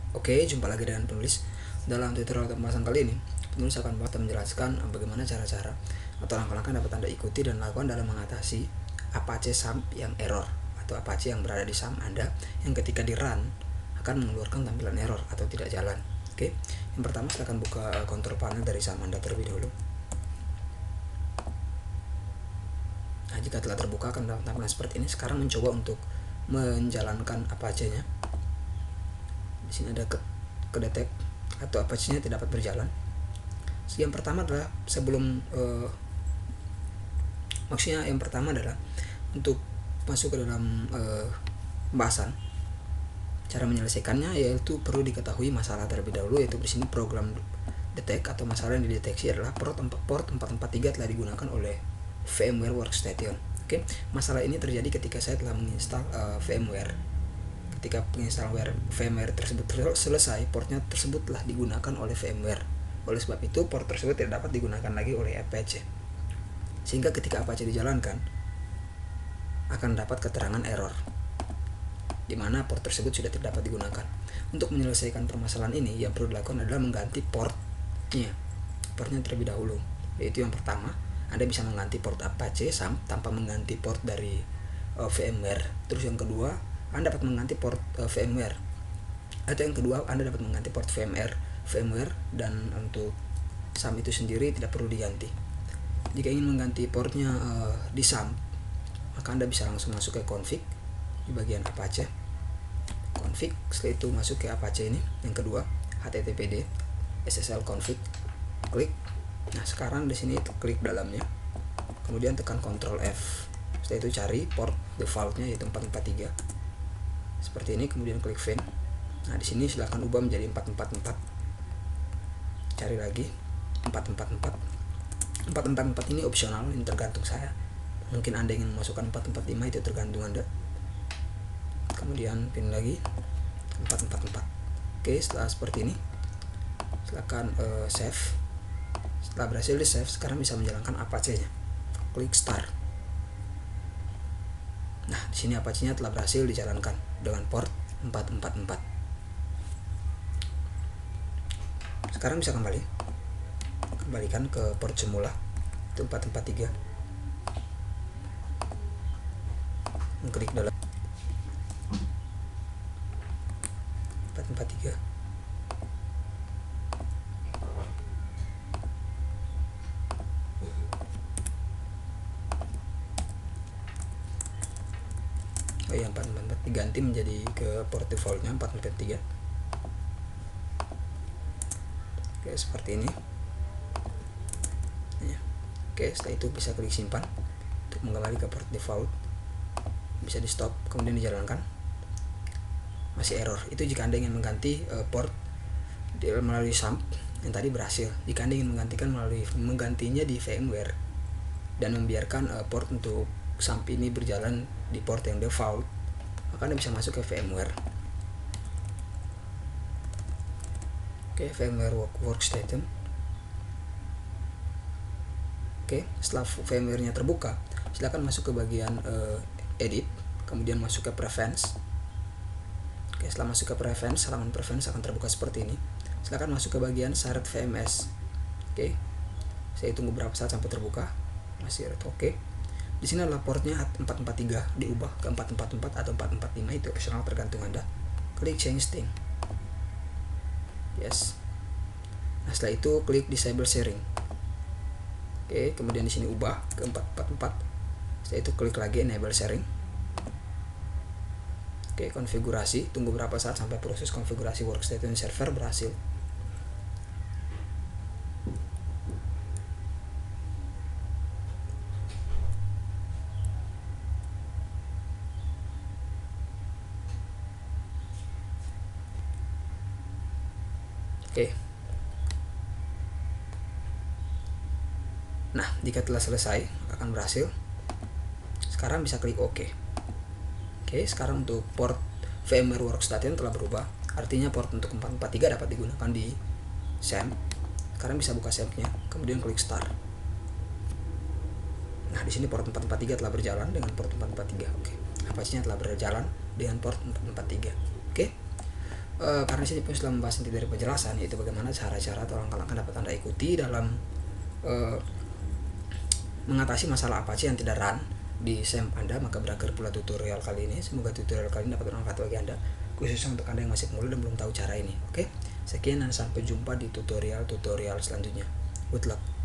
Oke, jumpa lagi dengan penulis. Dalam tutorial pembahasan kali ini, penulis akan menjelaskan bagaimana cara-cara atau langkah-langkah dapat Anda ikuti dan lakukan dalam mengatasi Apache SAMP yang error atau Apache yang berada di SAMP Anda yang ketika di run akan mengeluarkan tampilan error atau tidak jalan. Oke, yang pertama silakan buka control panel dari SAMP Anda terlebih dahulu. Nah, jika telah terbuka akan dapat tampilan seperti ini. Sekarang mencoba untuk menjalankan Apache-nya. Di sini ada kedetek atau Apache-nya tidak dapat berjalan. Yang pertama adalah yang pertama adalah untuk masuk ke dalam pembahasan. Cara menyelesaikannya yaitu perlu diketahui masalah terlebih dahulu, yaitu di sini program detect atau masalah yang dideteksi adalah port 443 telah digunakan oleh VMware Workstation. Oke, masalah ini terjadi ketika saya telah menginstal VMware. Ketika penginstal VMware tersebut selesai, portnya tersebut telah digunakan oleh VMware. Oleh sebab itu, port tersebut tidak dapat digunakan lagi oleh Apache. Sehingga ketika Apache dijalankan, akan dapat keterangan error, di mana port tersebut sudah tidak dapat digunakan. Untuk menyelesaikan permasalahan ini, yang perlu dilakukan adalah mengganti portnya terlebih dahulu. Yaitu yang pertama, Anda bisa mengganti port Apache SAMP tanpa mengganti port dari VMware. Terus yang kedua, Anda dapat mengganti port VMware. Atau yang kedua, Anda dapat mengganti port VMware dan untuk SAMP itu sendiri tidak perlu diganti. Jika ingin mengganti portnya di SAMP, maka Anda bisa langsung masuk ke config di bagian Apache. Config, setelah itu masuk ke Apache ini. Yang kedua, httpd SSL config, klik. Nah, sekarang di sini klik dalamnya. Kemudian tekan Ctrl F. Setelah itu cari port defaultnya yaitu 443. Seperti ini, kemudian klik find. Nah, di sini silahkan ubah menjadi 444. Cari lagi 444. 444 ini opsional, ini tergantung saya. Mungkin Anda ingin memasukkan 445, itu tergantung Anda. Kemudian pin lagi 444. Oke, setelah seperti ini, silakan save. Setelah berhasil di save, sekarang bisa menjalankan Apache-nya. Klik start. Nah, di sini Apache-nya telah berhasil dijalankan dengan port 444. Sekarang bisa kembalikan ke port semula, itu 443. Mengklik dalam 443. Oh iya, 444 diganti menjadi ke port defaultnya 443. Oke, seperti ini ya. Oke, setelah itu bisa klik simpan untuk kembali ke port default. Bisa di stop, kemudian dijalankan. Masih error. Itu jika Anda ingin mengganti port melalui SAMP yang tadi berhasil. Jika Anda ingin menggantinya di VMware dan membiarkan port untuk SAMP ini berjalan di port yang default, maka Anda bisa masuk ke VMware. Oke, VMware Workstation. Oke, setelah VMware-nya terbuka, silakan masuk ke bagian edit, kemudian masuk ke preference. Oke, setelah masuk ke preference, halaman preference akan terbuka seperti ini. Silakan masuk ke bagian shared VMS. Oke, saya tunggu beberapa saat sampai terbuka. Masih oke. Di sini adalah portnya 443, diubah ke 444 atau 445, itu opsional tergantung Anda. Klik change thing. Yes. Nah, setelah itu klik disable sharing. Oke, kemudian di sini ubah ke 444. Setelah itu klik lagi enable sharing. Oke, konfigurasi, tunggu berapa saat sampai proses konfigurasi workstation server berhasil. Oke. Nah, jika telah selesai, akan berhasil. Sekarang bisa klik OK. Oke, sekarang untuk port VMware Workstation telah berubah. Artinya port untuk 443 dapat digunakan di SAMP. Sekarang bisa buka SAMP-nya, kemudian klik start. Nah, di sini port 443 telah berjalan dengan port 443. Oke. Apache-nya telah berjalan dengan port 443. Oke. karena sini pun sudah membahas inti dari penjelasan, yaitu bagaimana cara-cara atau langkah-langkah dapat Anda ikuti dalam mengatasi masalah Apache yang tidak run di SEM Anda. Maka berakhir pula tutorial kali ini. Semoga tutorial kali ini dapat bermanfaat bagi Anda, khususnya untuk Anda yang masih pemula dan belum tahu cara ini. Oke, sekian dan sampai jumpa di tutorial selanjutnya. Good luck.